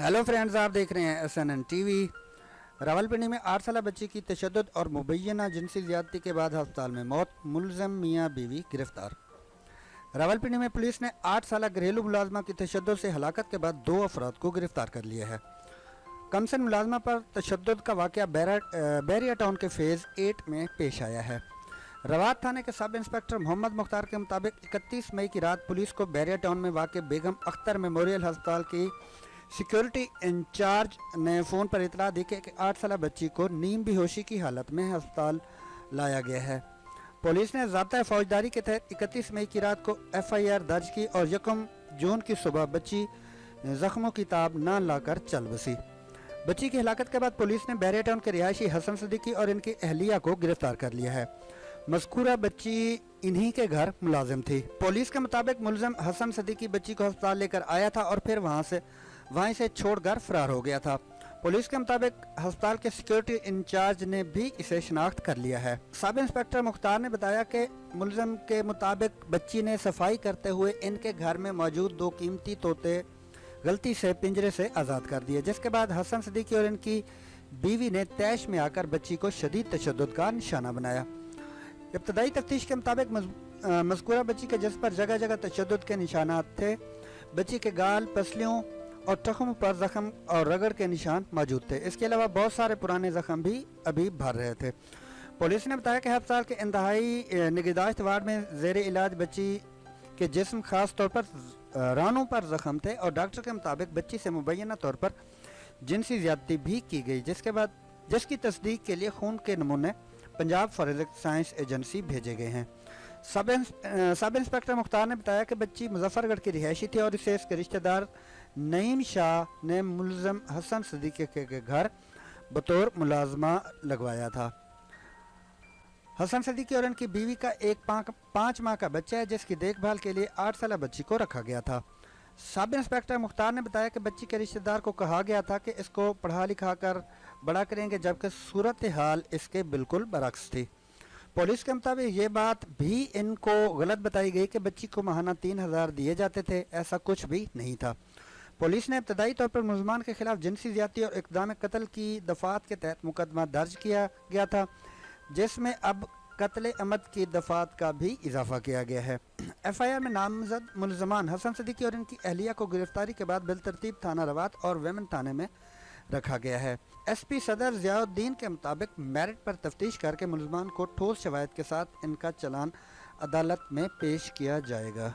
Hello friends, आप देख रहे हैं SNN टीवी। रावलपिंडी में 8 साल बच्ची की तशद्दुद और मुबैना जिनसी ज़्यादती के बाद अस्पताल में मौत, मुलज़म मियाँ बीवी गिरफ्तार। रावलपिंडी में पुलिस ने 8 साल घरेलू मुलाजमा की तशद्दुद से हलाकत के बाद 2 अफराद को गिरफ्तार कर लिया है। कमसन मुलाजमा पर तशद्दुद का वाक़या बैरिया टाउन के फेज़ 8 में पेश आया है। रवात थाने के सब इंस्पेक्टर मोहम्मद मुख्तार के मुताबिक 31 मई की रात पुलिस को बैरिया टाउन में वाक़ बेगम अख्तर मेमोरियल अस्पताल की सिक्योरिटी इंचार्ज ने फ़ोन पर इतला दी कि 8 साल बच्ची को नीम बेहोशी की हालत में अस्पताल लाया गया है। पुलिस ने ज़ाब्ता फौजदारी के तहत 31 मई की रात को FIR दर्ज की और 1 जून की सुबह बच्ची ज़ख्मों की ताब न लाकर चल बसी। बच्ची की हलाकत के बाद पुलिस ने बैरिया टाउन के रिहायशी हसन सिद्दीकी और इनकी अहलिया को गिरफ्तार कर लिया है। मज़कूरा बच्ची इन्हीं के घर मुलाजिम थी। पुलिस के मुताबिक मुलज़म हसन सिद्दीकी बच्ची को अस्पताल लेकर आया था और फिर वहीं से छोड़कर फरार हो गया था। पुलिस के मुताबिक अस्पताल के सिक्योरिटी इंचार्ज ने भी इसे शनाख्त कर लिया है। सब इंस्पेक्टर मुख्तार ने बताया कि मुलज़म के मुताबिक बच्ची ने सफाई करते हुए इनके घर में मौजूद 2 कीमती तोते गलती से पिंजरे से आज़ाद कर दिए, जिसके बाद हसन सिद्दीकी और इनकी बीवी ने तैश में आकर बच्ची को शदीद तशद्दुद का निशाना बनाया। इब्तदाई तफ्तीश के मुताबिक मज़कूरा बच्ची के जिस्म पर जगह जगह तशद्दुद के निशानात थे। बच्ची के गाल, पसलियों और टखम पर जख्म और रगड़ के निशान मौजूद थे। इसके अलावा बहुत सारे पुराने जख्म भी अभी भर रहे थे। पुलिस ने बताया कि अस्पताल के इंतहाई निगहदाश्त वार्ड में ज़ेर इलाज बच्ची के जिस्म खास तौर पर रानों पर जख्म थे और डॉक्टर के मुताबिक बच्ची से मुबैना तौर पर जिनसी ज़्यादती भी की गई, जिसकी तस्दीक के लिए खून के नमूने पंजाब फॉरेंसिक साइंस एजेंसी भेजे गए हैं। सब इंस्पेक्टर मुख्तार ने बताया कि बच्ची मुजफ्फरगढ़ की रिहायशी थी और इसे इसके रिश्तेदार नईम शाह ने मुलज़म हसन सिद्दीकी के घर बतौर मुलाजमा लगवाया था। हसन सिद्दीकी और इनकी बीवी का एक 5 माह का बच्चा है, जिसकी देखभाल के लिए 8 साल बच्ची को रखा गया था। सब इंस्पेक्टर मुख्तार ने बताया कि बच्ची के रिश्तेदार को कहा गया था कि इसको पढ़ा लिखा कर बड़ा करेंगे, जबकि सूरत हाल इसके बिल्कुल बरक्स थी। पुलिस के मुताबिक ये बात भी इनको गलत बताई गई कि बच्ची को माहाना 3000 दिए जाते थे। ऐसा कुछ भी नहीं था। पुलिस ने इब्तदाई तौर पर मुलजमान के खिलाफ जिनसी ज़्यादती और इक़दाम कत्ल की दफ़ात के तहत मुकदमा दर्ज किया गया था, जिसमें अब कत्ल अमद की दफ़ात का भी इजाफा किया गया है। FIR में नामजद मुलजमान हसन सिद्दीकी और इनकी अहलिया को गिरफ्तारी के बाद बिलतरतीब थाना रवात और वेमन थाने में रखा गया है। SP सदर ज़ियाउद्दीन के मुताबिक मेरिट पर तफ्तीश करके मुलजमान को ठोस शवाहिद के साथ इनका चालान अदालत में पेश किया जाएगा।